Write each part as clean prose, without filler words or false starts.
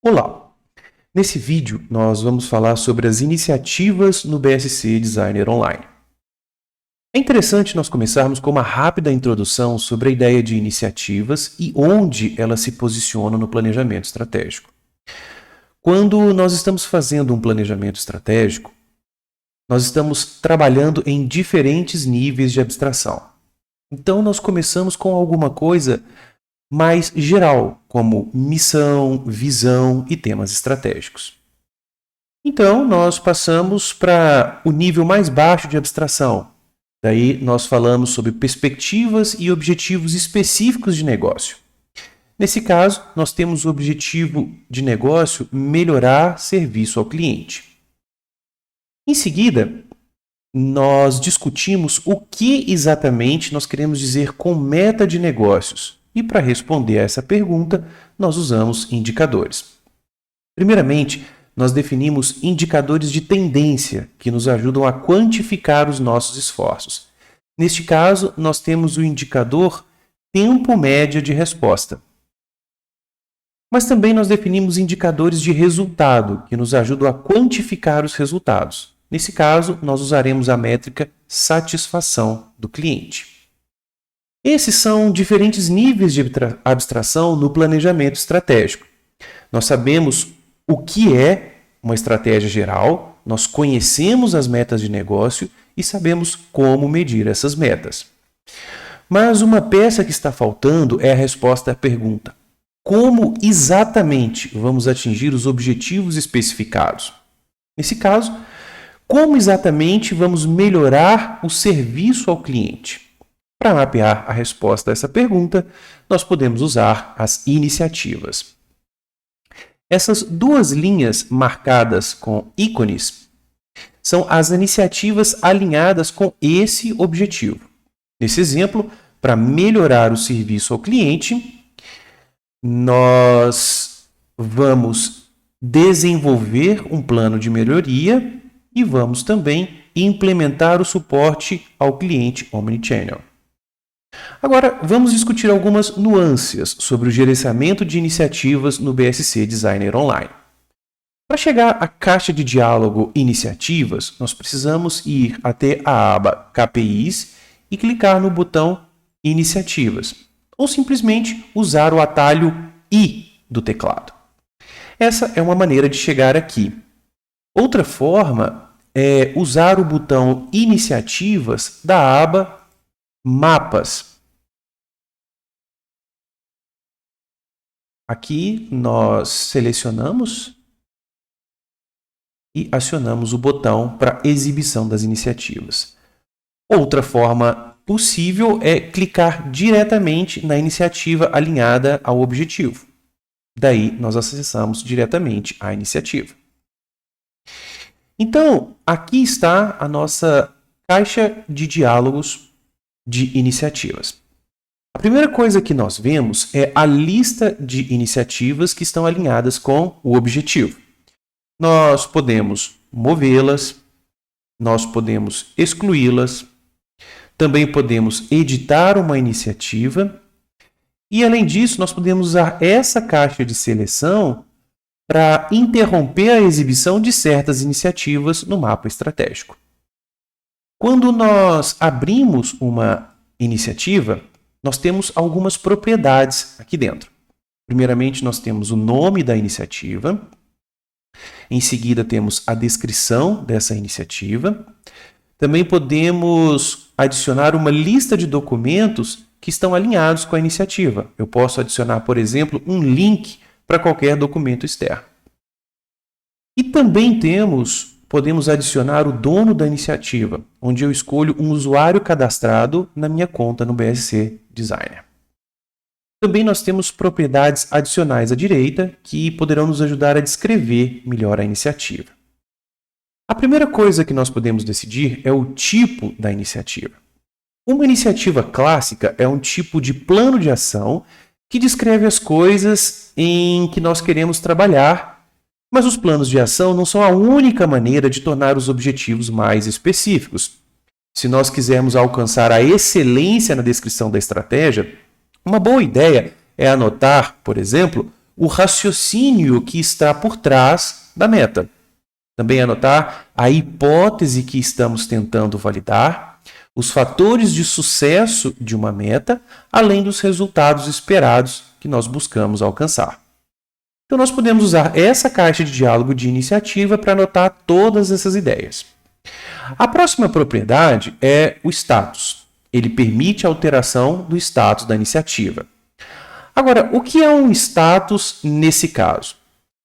Olá! Nesse vídeo, nós vamos falar sobre as iniciativas no BSC Designer Online. É interessante nós começarmos com uma rápida introdução sobre a ideia de iniciativas e onde elas se posicionam no planejamento estratégico. Quando nós estamos fazendo um planejamento estratégico, nós estamos trabalhando em diferentes níveis de abstração. Então, nós começamos com alguma coisa mais geral, como missão, visão e temas estratégicos. Então, nós passamos para o nível mais baixo de abstração. Daí, nós falamos sobre perspectivas e objetivos específicos de negócio. Nesse caso, nós temos o objetivo de negócio melhorar serviço ao cliente. Em seguida, nós discutimos o que exatamente nós queremos dizer com meta de negócios. E para responder a essa pergunta, nós usamos indicadores. Primeiramente, nós definimos indicadores de tendência, que nos ajudam a quantificar os nossos esforços. Neste caso, nós temos o indicador tempo média de resposta. Mas também nós definimos indicadores de resultado, que nos ajudam a quantificar os resultados. Nesse caso, nós usaremos a métrica satisfação do cliente. Esses são diferentes níveis de abstração no planejamento estratégico. Nós sabemos o que é uma estratégia geral, nós conhecemos as metas de negócio e sabemos como medir essas metas. Mas uma peça que está faltando é a resposta à pergunta: como exatamente vamos atingir os objetivos especificados? Nesse caso, como exatamente vamos melhorar o serviço ao cliente? Para mapear a resposta a essa pergunta, nós podemos usar as iniciativas. Essas duas linhas marcadas com ícones são as iniciativas alinhadas com esse objetivo. Nesse exemplo, para melhorar o serviço ao cliente, nós vamos desenvolver um plano de melhoria e vamos também implementar o suporte ao cliente Omnichannel. Agora, vamos discutir algumas nuances sobre o gerenciamento de iniciativas no BSC Designer Online. Para chegar à caixa de diálogo Iniciativas, nós precisamos ir até a aba KPIs e clicar no botão Iniciativas, ou simplesmente usar o atalho I do teclado. Essa é uma maneira de chegar aqui. Outra forma é usar o botão Iniciativas da aba Mapas. Aqui nós selecionamos e acionamos o botão para exibição das iniciativas. Outra forma possível é clicar diretamente na iniciativa alinhada ao objetivo. Daí nós acessamos diretamente a iniciativa. Então, aqui está a nossa caixa de diálogos de iniciativas. A primeira coisa que nós vemos é a lista de iniciativas que estão alinhadas com o objetivo. Nós podemos movê-las, nós podemos excluí-las, também podemos editar uma iniciativa e, além disso, nós podemos usar essa caixa de seleção para interromper a exibição de certas iniciativas no mapa estratégico. Quando nós abrimos uma iniciativa, nós temos algumas propriedades aqui dentro. Primeiramente, nós temos o nome da iniciativa. Em seguida, temos a descrição dessa iniciativa. Também podemos adicionar uma lista de documentos que estão alinhados com a iniciativa. Eu posso adicionar, por exemplo, um link para qualquer documento externo. E também podemos adicionar o dono da iniciativa, onde eu escolho um usuário cadastrado na minha conta no BSC Designer. Também nós temos propriedades adicionais à direita que poderão nos ajudar a descrever melhor a iniciativa. A primeira coisa que nós podemos decidir é o tipo da iniciativa. Uma iniciativa clássica é um tipo de plano de ação que descreve as coisas em que nós queremos trabalhar. Mas os planos de ação não são a única maneira de tornar os objetivos mais específicos. Se nós quisermos alcançar a excelência na descrição da estratégia, uma boa ideia é anotar, por exemplo, o raciocínio que está por trás da meta. Também anotar a hipótese que estamos tentando validar, os fatores de sucesso de uma meta, além dos resultados esperados que nós buscamos alcançar. Então, nós podemos usar essa caixa de diálogo de iniciativa para anotar todas essas ideias. A próxima propriedade é o status. Ele permite a alteração do status da iniciativa. Agora, o que é um status nesse caso?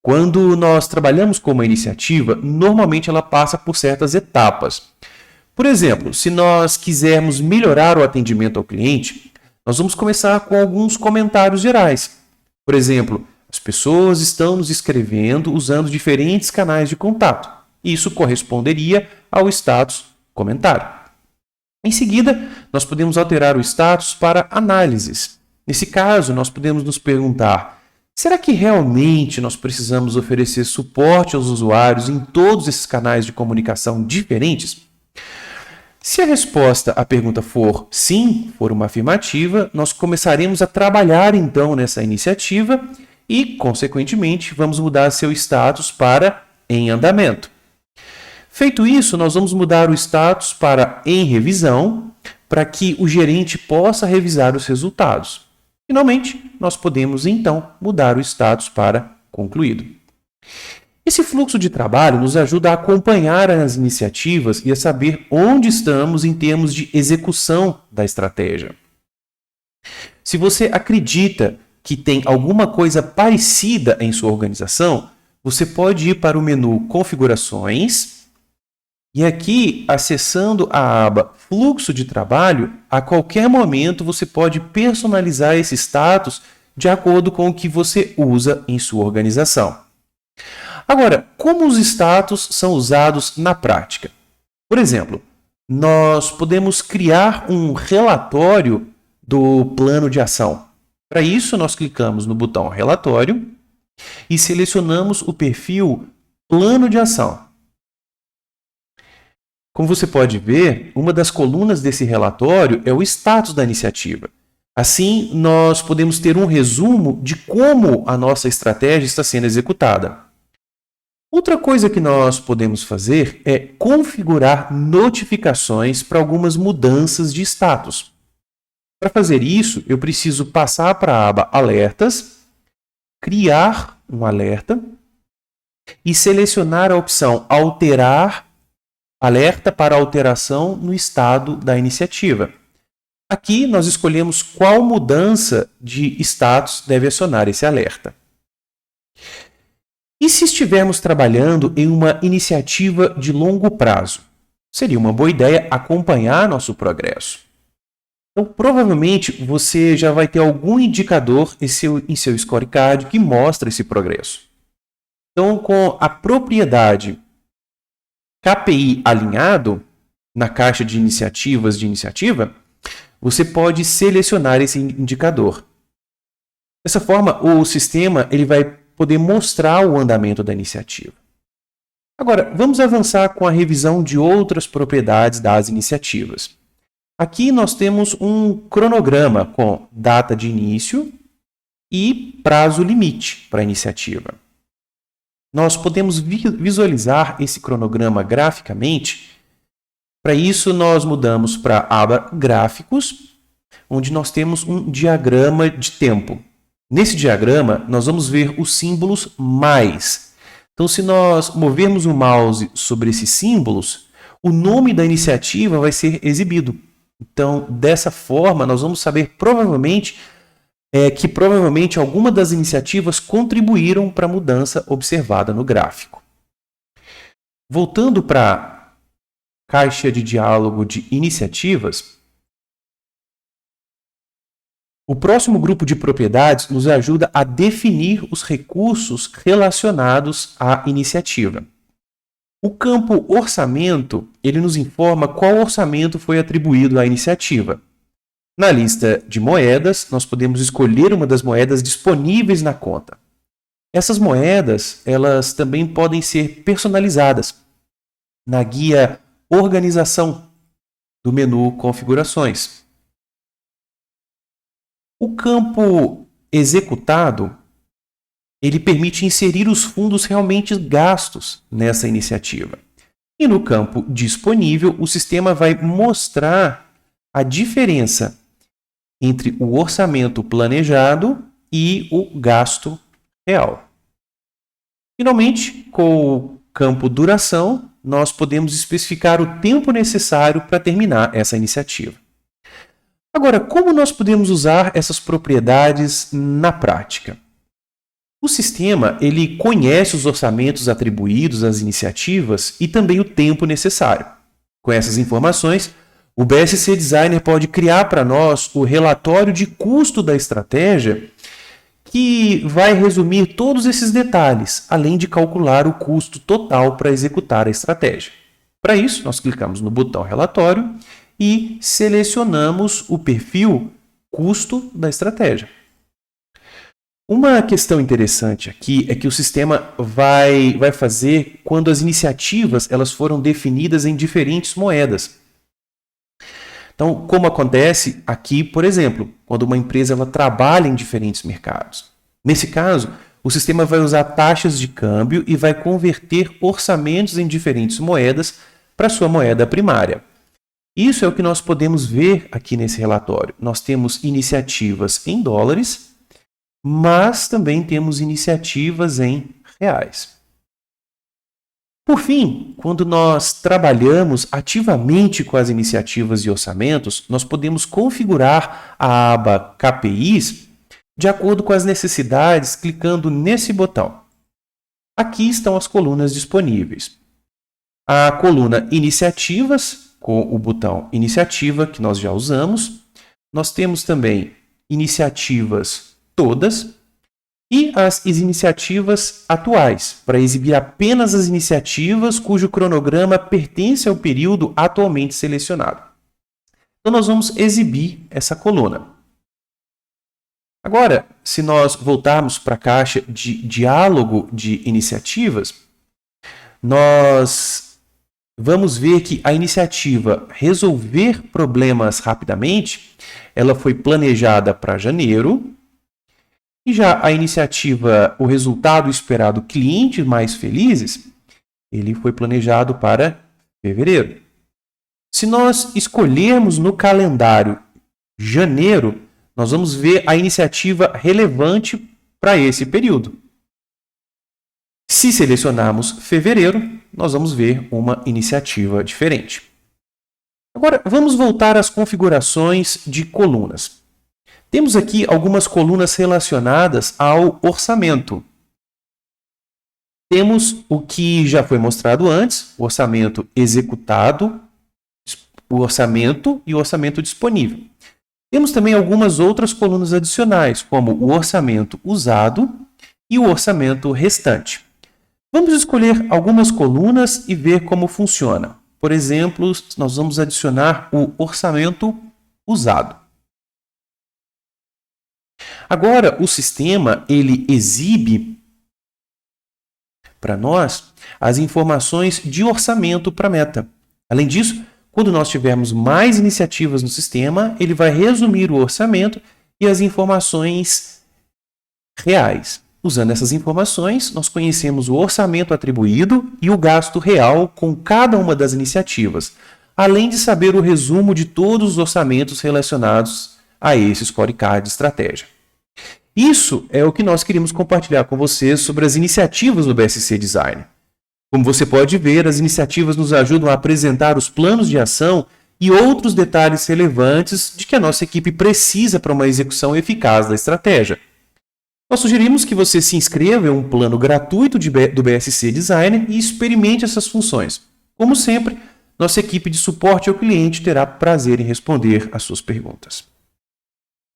Quando nós trabalhamos com uma iniciativa, normalmente ela passa por certas etapas. Por exemplo, se nós quisermos melhorar o atendimento ao cliente, nós vamos começar com alguns comentários gerais. Por exemplo, as pessoas estão nos escrevendo usando diferentes canais de contato. Isso corresponderia ao status comentário. Em seguida, nós podemos alterar o status para análises. Nesse caso, nós podemos nos perguntar: será que realmente nós precisamos oferecer suporte aos usuários em todos esses canais de comunicação diferentes? Se a resposta à pergunta for sim, for uma afirmativa, nós começaremos a trabalhar então nessa iniciativa e, consequentemente, vamos mudar seu status para em andamento. Feito isso, nós vamos mudar o status para em revisão, para que o gerente possa revisar os resultados. Finalmente, nós podemos então mudar o status para concluído. Esse fluxo de trabalho nos ajuda a acompanhar as iniciativas e a saber onde estamos em termos de execução da estratégia. Se você acredita que tem alguma coisa parecida em sua organização, você pode ir para o menu Configurações e aqui, acessando a aba Fluxo de Trabalho, a qualquer momento você pode personalizar esse status de acordo com o que você usa em sua organização. Agora, como os status são usados na prática? Por exemplo, nós podemos criar um relatório do plano de ação. Para isso, nós clicamos no botão Relatório e selecionamos o perfil Plano de Ação. Como você pode ver, uma das colunas desse relatório é o status da iniciativa. Assim, nós podemos ter um resumo de como a nossa estratégia está sendo executada. Outra coisa que nós podemos fazer é configurar notificações para algumas mudanças de status. Para fazer isso, eu preciso passar para a aba Alertas, criar um alerta e selecionar a opção Alterar alerta para alteração no estado da iniciativa. Aqui nós escolhemos qual mudança de status deve acionar esse alerta. E se estivermos trabalhando em uma iniciativa de longo prazo? Seria uma boa ideia acompanhar nosso progresso. Então, provavelmente, você já vai ter algum indicador em seu scorecard que mostra esse progresso. Então, com a propriedade KPI alinhado, na caixa de iniciativas de iniciativa, você pode selecionar esse indicador. Dessa forma, o sistema ele vai poder mostrar o andamento da iniciativa. Agora, vamos avançar com a revisão de outras propriedades das iniciativas. Aqui nós temos um cronograma com data de início e prazo limite para a iniciativa. Nós podemos visualizar esse cronograma graficamente. Para isso, nós mudamos para a aba Gráficos, onde nós temos um diagrama de tempo. Nesse diagrama, nós vamos ver os símbolos mais. Então, se nós movermos o mouse sobre esses símbolos, o nome da iniciativa vai ser exibido. Então, dessa forma, nós vamos saber que provavelmente alguma das iniciativas contribuíram para a mudança observada no gráfico. Voltando para a caixa de diálogo de iniciativas, o próximo grupo de propriedades nos ajuda a definir os recursos relacionados à iniciativa. O campo orçamento, ele nos informa qual orçamento foi atribuído à iniciativa. Na lista de moedas, nós podemos escolher uma das moedas disponíveis na conta. Essas moedas, elas também podem ser personalizadas na guia Organização do menu Configurações. O campo executado ele permite inserir os fundos realmente gastos nessa iniciativa. E no campo disponível, o sistema vai mostrar a diferença entre o orçamento planejado e o gasto real. Finalmente, com o campo duração, nós podemos especificar o tempo necessário para terminar essa iniciativa. Agora, como nós podemos usar essas propriedades na prática? O sistema ele conhece os orçamentos atribuídos às iniciativas e também o tempo necessário. Com essas informações, o BSC Designer pode criar para nós o relatório de custo da estratégia, que vai resumir todos esses detalhes, além de calcular o custo total para executar a estratégia. Para isso, nós clicamos no botão Relatório e selecionamos o perfil Custo da estratégia. Uma questão interessante aqui é que o sistema vai fazer quando as iniciativas elas foram definidas em diferentes moedas. Então, como acontece aqui, por exemplo, quando uma empresa ela trabalha em diferentes mercados. Nesse caso, o sistema vai usar taxas de câmbio e vai converter orçamentos em diferentes moedas para sua moeda primária. Isso é o que nós podemos ver aqui nesse relatório. Nós temos iniciativas em dólares, mas também temos iniciativas em reais. Por fim, quando nós trabalhamos ativamente com as iniciativas e orçamentos, nós podemos configurar a aba KPIs de acordo com as necessidades, clicando nesse botão. Aqui estão as colunas disponíveis. A coluna Iniciativas, com o botão Iniciativa, que nós já usamos. Nós temos também Iniciativas Todas, e as iniciativas atuais, para exibir apenas as iniciativas cujo cronograma pertence ao período atualmente selecionado. Então, nós vamos exibir essa coluna. Agora, se nós voltarmos para a caixa de diálogo de iniciativas, nós vamos ver que a iniciativa Resolver Problemas Rapidamente, ela foi planejada para janeiro. E já a iniciativa O Resultado Esperado Clientes Mais Felizes, ele foi planejado para fevereiro. Se nós escolhermos no calendário janeiro, nós vamos ver a iniciativa relevante para esse período. Se selecionarmos fevereiro, nós vamos ver uma iniciativa diferente. Agora, vamos voltar às configurações de colunas. Temos aqui algumas colunas relacionadas ao orçamento. Temos o que já foi mostrado antes, o orçamento executado, o orçamento e o orçamento disponível. Temos também algumas outras colunas adicionais, como o orçamento usado e o orçamento restante. Vamos escolher algumas colunas e ver como funciona. Por exemplo, nós vamos adicionar o orçamento usado. Agora, o sistema ele exibe para nós as informações de orçamento para meta. Além disso, quando nós tivermos mais iniciativas no sistema, ele vai resumir o orçamento e as informações reais. Usando essas informações, nós conhecemos o orçamento atribuído e o gasto real com cada uma das iniciativas, além de saber o resumo de todos os orçamentos relacionados a esse scorecard de estratégia. Isso é o que nós queríamos compartilhar com vocês sobre as iniciativas do BSC Design. Como você pode ver, as iniciativas nos ajudam a apresentar os planos de ação e outros detalhes relevantes de que a nossa equipe precisa para uma execução eficaz da estratégia. Nós sugerimos que você se inscreva em um plano gratuito do BSC Design e experimente essas funções. Como sempre, nossa equipe de suporte ao cliente terá prazer em responder às suas perguntas.